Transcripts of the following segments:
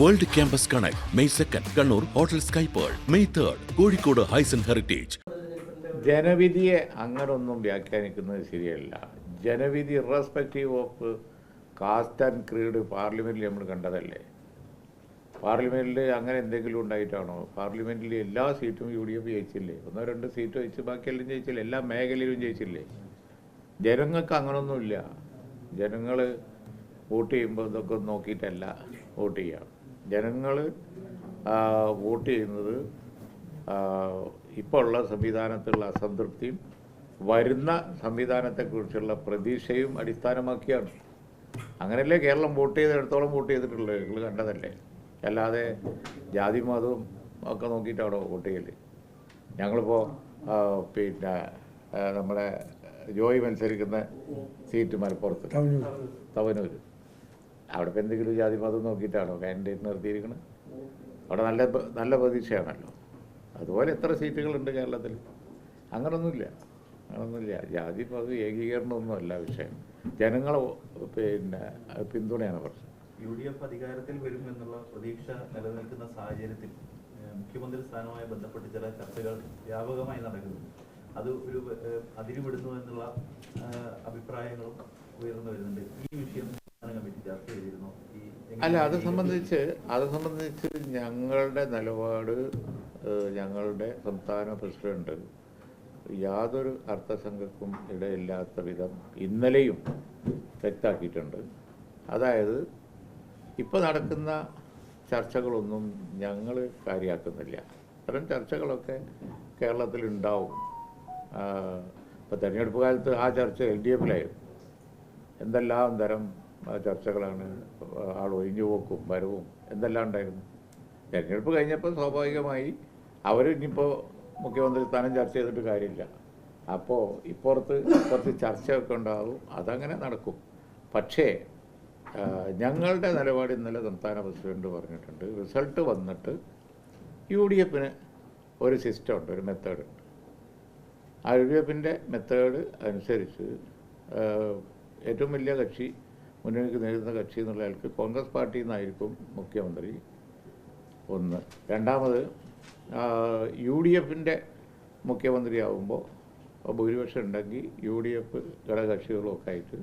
World Campus Connect, May 2nd, Kannur, Hotel Sky Pearl, May 3rd, Kozhikode Hysan Heritage. ജനവിധിയെ അങ്ങനൊന്നും വ്യാഖ്യാനിക്കുന്നത് ശരിയല്ല. ജനവിധി irrespective of caste and creed പാർലമെൻറ്റിൽ നമ്മൾ കണ്ടതല്ലേ. പാർലമെൻറ്റിൽ അങ്ങനെ എന്തെങ്കിലും ഉണ്ടായിട്ടാണോ? പാർലമെൻറ്റിൽ എല്ലാ സീറ്റും UDF ജയിച്ചില്ലേ? 1-2 സീറ്റ് വെച്ച് ബാക്കിയെല്ലാം ജയിച്ചില്ലേ? എല്ലാ മേഖലയിലും ജയിച്ചില്ലേ? ജനങ്ങൾക്ക് അങ്ങനൊന്നുമില്ല. ജനങ്ങൾ വോട്ട് ചെയ്യുമ്പോൾ ഇതൊക്കെ നോക്കിയിട്ടല്ല വോട്ട് ചെയ്യുക. ജനങ്ങൾ വോട്ട് ചെയ്യുന്നത് ഇപ്പോൾ ഉള്ള സംവിധാനത്തിലുള്ള അസംതൃപ്തിയും വരുന്ന സംവിധാനത്തെക്കുറിച്ചുള്ള പ്രതീക്ഷയും അടിസ്ഥാനമാക്കിയാണ്. അങ്ങനെയല്ലേ കേരളം വോട്ട് ചെയ്തിടത്തോളം വോട്ട് ചെയ്തിട്ടുള്ളത്? നിങ്ങൾ കണ്ടതല്ലേ. അല്ലാതെ ജാതി മതവും ഒക്കെ നോക്കിയിട്ടാണോ വോട്ട് ചെയ്യൽ? ഞങ്ങളിപ്പോൾ പിന്നെ നമ്മുടെ ജോയി മത്സരിക്കുന്ന സീറ്റ് മലപ്പുറത്ത് തവനൂർ, അവിടെ ഇപ്പം എന്തെങ്കിലും ജാതി മതം നോക്കിയിട്ടാണോ കാൻഡിഡേറ്റ് നിർത്തിയിരിക്കുന്നത്? അവിടെ നല്ല പ്രതീക്ഷയാണല്ലോ. അതുപോലെ എത്ര സീറ്റുകളുണ്ട് കേരളത്തിൽ? അങ്ങനൊന്നുമില്ല. ജാതി മതം ഏകീകരണമൊന്നുമല്ല വിഷയം. ജനങ്ങളെ പിന്നെ പിന്തുണയാണ് പ്രശ്നം. UDF അധികാരത്തിൽ വരുമെന്നുള്ള പ്രതീക്ഷ നിലനിൽക്കുന്ന സാഹചര്യത്തിൽ മുഖ്യമന്ത്രി സ്ഥാനവുമായി ബന്ധപ്പെട്ട് ചില ചർച്ചകൾ വ്യാപകമായി നടക്കുന്നു. അത് ഒരു അതിരുവിടുന്നു എന്നുള്ള അഭിപ്രായങ്ങളും ഉയർന്നു വരുന്നുണ്ട്. ഈ വിഷയം കമ്മിറ്റി ചർച്ച ചെയ്തിരുന്നു. അല്ല, അത് സംബന്ധിച്ച് ഞങ്ങളുടെ നിലപാട് ഞങ്ങളുടെ സംസ്ഥാന പ്രസിഡന്റ് യാതൊരു അർത്ഥശങ്കക്കും ഇടയില്ലാത്ത വിധം ഇന്നലെയും വ്യക്തമാക്കിയിട്ടുണ്ട്. അതായത് ഇപ്പോൾ നടക്കുന്ന ചർച്ചകളൊന്നും ഞങ്ങൾ കാര്യമാക്കുന്നില്ല. അത്തരം ചർച്ചകളൊക്കെ കേരളത്തിലുണ്ടാവും. ഇപ്പോൾ തെരഞ്ഞെടുപ്പ് കാലത്ത് ആ ചർച്ച LDFിലായിരുന്നു. എന്തെല്ലാം തരം ചർച്ചകളാണ്, ആൾ ഒഴിഞ്ഞു പോക്കും വരവും എന്തെല്ലാം ഉണ്ടായിരുന്നു. തെരഞ്ഞെടുപ്പ് കഴിഞ്ഞപ്പോൾ സ്വാഭാവികമായി അവർ ഇനിയിപ്പോൾ മുഖ്യമന്ത്രി സ്ഥാനം ചർച്ച ചെയ്തിട്ട് കാര്യമില്ല. അപ്പോൾ ഇപ്പുറത്ത് കുറച്ച് ചർച്ചയൊക്കെ ഉണ്ടാകും, അതങ്ങനെ നടക്കും. പക്ഷേ ഞങ്ങളുടെ നിലപാട് ഇന്നലെ സംസ്ഥാന പ്രസിഡന്റ് പറഞ്ഞിട്ടുണ്ട്. റിസൾട്ട് വന്നിട്ട് UDFന് ഒരു സിസ്റ്റം ഉണ്ട്, ഒരു മെത്തേഡ് ഉണ്ട്. ആ UDFിൻ്റെ മെത്തേഡ് അനുസരിച്ച് ഏറ്റവും വലിയ കക്ഷി, മുന്നണിക്ക് നേരിടുന്ന കക്ഷി എന്നുള്ള ആൾക്ക് കോൺഗ്രസ് പാർട്ടിയിൽ നിന്നായിരിക്കും മുഖ്യമന്ത്രി ഒന്ന്. രണ്ടാമത് UDFിൻ്റെ മുഖ്യമന്ത്രിയാവുമ്പോൾ ഭൂരിപക്ഷം ഉണ്ടെങ്കിൽ UDF ഘടകകക്ഷികളുമൊക്കെ ആയിട്ട്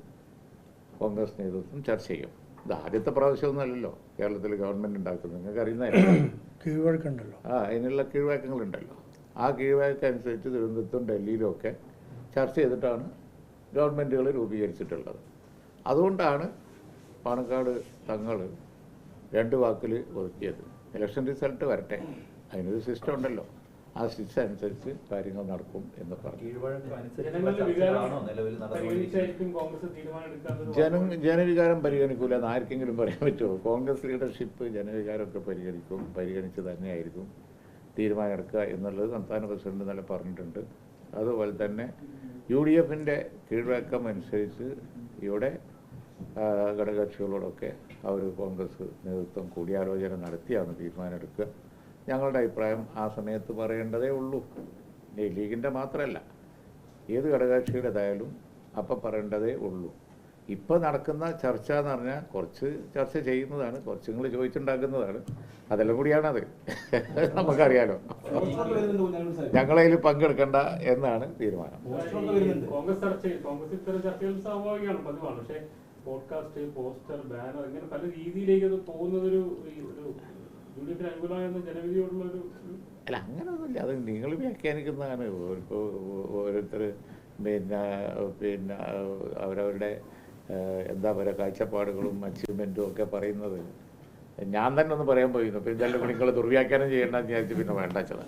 കോൺഗ്രസ് നേതൃത്വം ചർച്ച ചെയ്യും. ഇത് ആദ്യത്തെ പ്രാവശ്യമൊന്നുമല്ലല്ലോ കേരളത്തിൽ ഗവൺമെൻറ് ഉണ്ടാക്കുന്നത്. നിങ്ങൾക്ക് അറിയുന്നതല്ലോ, കീഴ്വഴക്കമുണ്ടല്ലോ. അതിനുള്ള കീഴ്വഴക്കങ്ങളുണ്ടല്ലോ. ആ കീഴ്വഴക്കനുസരിച്ച് തിരുവനന്തപുരത്തും ഡൽഹിയിലും ഒക്കെ ചർച്ച ചെയ്തിട്ടാണ് ഗവൺമെൻറ്റുകൾ രൂപീകരിച്ചിട്ടുള്ളത്. അതുകൊണ്ടാണ് പാണക്കാട് തങ്ങൾ 2 വാക്കിൽ ഒതുക്കിയത്. ഇലക്ഷൻ റിസൾട്ട് വരട്ടെ, അതിനൊരു സിസ്റ്റം ഉണ്ടല്ലോ, ആ സിസ്റ്റം അനുസരിച്ച് കാര്യങ്ങൾ നടക്കും എന്ന് പറഞ്ഞു. ജനവികാരം പരിഗണിക്കൂല എന്ന് ആർക്കെങ്കിലും പറയാൻ പറ്റുമോ? കോൺഗ്രസ് ലീഡർഷിപ്പ് ജനവികാരമൊക്കെ പരിഗണിച്ച് തന്നെയായിരിക്കും തീരുമാനമെടുക്കുക എന്നുള്ളത് സംസ്ഥാന പ്രസിഡന്റ് ഇന്നലെ പറഞ്ഞിട്ടുണ്ട്. അതുപോലെ തന്നെ UDFിൻ്റെ കീഴ്വഴക്കം അനുസരിച്ച് ഇവിടെ ഘടകകക്ഷികളോടൊക്കെ അവർ കോൺഗ്രസ് നേതൃത്വം കൂടിയാലോചന നടത്തിയാണ് തീരുമാനമെടുക്കുക. ഞങ്ങളുടെ അഭിപ്രായം ആ സമയത്ത് പറയേണ്ടതേ ഉള്ളൂ. ലീഗിൻ്റെ മാത്രമല്ല, ഏത് ഘടകകക്ഷിയുടേതായാലും അപ്പം പറയേണ്ടതേ ഉള്ളൂ. ഇപ്പോൾ നടക്കുന്ന ചർച്ച എന്ന് പറഞ്ഞാൽ കുറച്ച് ചർച്ച ചെയ്യുന്നതാണ്, കുറച്ച് നിങ്ങൾ ചോദിച്ചുണ്ടാക്കുന്നതാണ്, അതെല്ലാം കൂടിയാണത്. നമുക്കറിയാലോ. ഞങ്ങളതിൽ പങ്കെടുക്കണ്ട എന്നാണ് തീരുമാനം. പോഡ്കാസ്റ്റ്, പോസ്റ്റർ, ബാനർ, ഇങ്ങനെ പല രീതിയിലേക്ക് അത് പോകുന്നതൊരു ജനവിധിയോടുള്ളൊരു അല്ല, അങ്ങനെയൊന്നുമില്ല. അത് നിങ്ങൾ വ്യാഖ്യാനിക്കുന്നതാണ്. ഓരോരുത്തർ പിന്നെ അവരവരുടെ എന്താ പറയുക കാഴ്ചപ്പാടുകളും അച്ചീവ്മെൻറ്റും ഒക്കെ പറയുന്നത്. ഞാൻ തന്നെ ഒന്ന് പറയാൻ പോയിരുന്നു, പിന്നെ ചിലപ്പോൾ നിങ്ങൾ ദുർവ്യാഖ്യാനം ചെയ്യേണ്ടെന്ന് വിചാരിച്ചു പിന്നെ വേണ്ട വെച്ചതാ.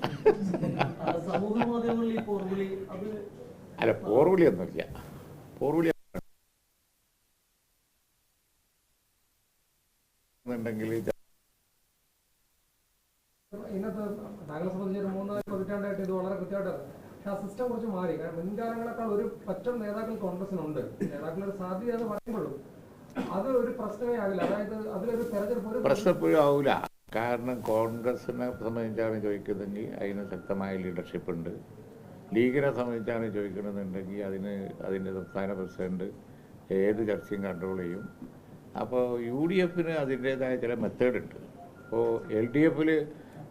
അല്ല, പോർവിളിയൊന്നുമില്ല. പോർവിളി ഉണ്ടെങ്കിൽ ഇന്നത്തെ താങ്കളെ സംബന്ധിച്ച് 3 പതിറ്റാണ്ടായിട്ട് ഇത് വളരെ കൃത്യമായിട്ട്. പക്ഷെ ആ സിസ്റ്റം കുറച്ച് മാറി. കാരണം മുൻകാലങ്ങളെക്കാൾ ഒരു പറ്റം നേതാക്കൾ കോൺഗ്രസിനുണ്ട്. നേതാക്കളുടെ സാധ്യത എന്ന് പറയുമ്പോഴും അത് ഒരു പ്രശ്നമേ ആകില്ല. അതായത് അതിലൊരു തെരഞ്ഞെടുപ്പ് പ്രശ്നപ്പോഴും ആവില്ല. കാരണം കോൺഗ്രസിനെ സംബന്ധിച്ചാണ് ചോദിക്കുന്നതെങ്കിൽ അതിന് ശക്തമായ ലീഡർഷിപ്പ് ഉണ്ട്. ലീഗിനെ സംബന്ധിച്ചാണ് ചോദിക്കണമെന്നുണ്ടെങ്കിൽ അതിൻ്റെ സംസ്ഥാന പ്രസിഡന്റ് ഏത് ചർച്ചയും കൺട്രോൾ ചെയ്യും. അപ്പോൾ UDFന് അതിൻ്റേതായ ചില മെത്തേഡുണ്ട്. ഇപ്പോൾ LDF-ൽ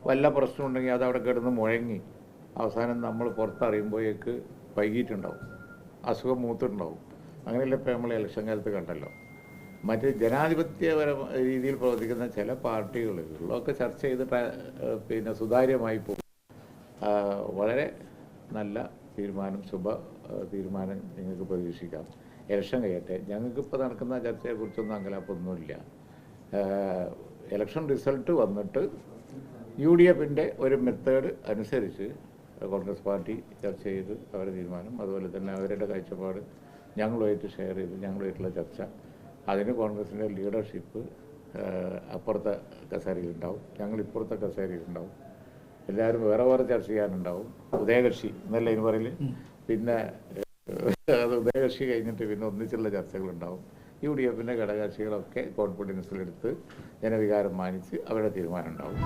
വല്ല പ്രശ്നമുണ്ടെങ്കിൽ അതവിടെ കിടന്ന് മുഴങ്ങി അവസാനം നമ്മൾ പുറത്തറിയുമ്പോഴേക്ക് വൈകിട്ടുണ്ടാവും, അസുഖം മൂത്തിട്ടുണ്ടാവും. അങ്ങനെയല്ല ഇപ്പോൾ നമ്മൾ ഇലക്ഷൻ കാലത്ത് കണ്ടല്ലോ. മറ്റ് ജനാധിപത്യപര രീതിയിൽ പ്രവർത്തിക്കുന്ന ചില പാർട്ടികളിലൊക്കെ ചർച്ച ചെയ്തിട്ട് പിന്നെ സുതാര്യമായി പോകും. വളരെ നല്ല തീരുമാനം, ശുഭ തീരുമാനം നിങ്ങൾക്ക് പ്രതീക്ഷിക്കാം. ഇലക്ഷൻ കഴിയട്ടെ. ഞങ്ങൾക്കിപ്പോൾ നടക്കുന്ന ചർച്ചയെക്കുറിച്ചൊന്നും അങ്കലാപ്പൊന്നുമില്ല. ഇലക്ഷൻ റിസൾട്ട് വന്നിട്ട് UDF-ൻ്റെ ഒരു മെത്തേഡ് അനുസരിച്ച് കോൺഗ്രസ് പാർട്ടി ചർച്ച ചെയ്ത് അവരുടെ തീരുമാനം, അതുപോലെ തന്നെ അവരുടെ കാഴ്ചപ്പാട് ഞങ്ങളുമായിട്ട് ഷെയർ ചെയ്ത് ഞങ്ങളുമായിട്ടുള്ള ചർച്ച, അതിന് കോൺഗ്രസിൻ്റെ ലീഡർഷിപ്പ് അപ്പുറത്തെ കസേരയിലുണ്ടാവും, ഞങ്ങൾ ഇപ്പുറത്തെ കസേരയിലുണ്ടാവും. എല്ലാവരും വേറെ വേറെ ചർച്ച ചെയ്യാനുണ്ടാവും. ഉദയകക്ഷി എന്നല്ല ഇതിന് പറയൽ. പിന്നെ അത് ഉദയകക്ഷി കഴിഞ്ഞിട്ട് പിന്നെ ഒന്നിച്ചുള്ള ചർച്ചകളുണ്ടാവും. UDF-ൻ്റെ ഘടകകക്ഷികളൊക്കെ കോൺഫിഡൻസിലെടുത്ത് ജനവികാരം മാനിച്ച് അവരുടെ തീരുമാനം ഉണ്ടാവും.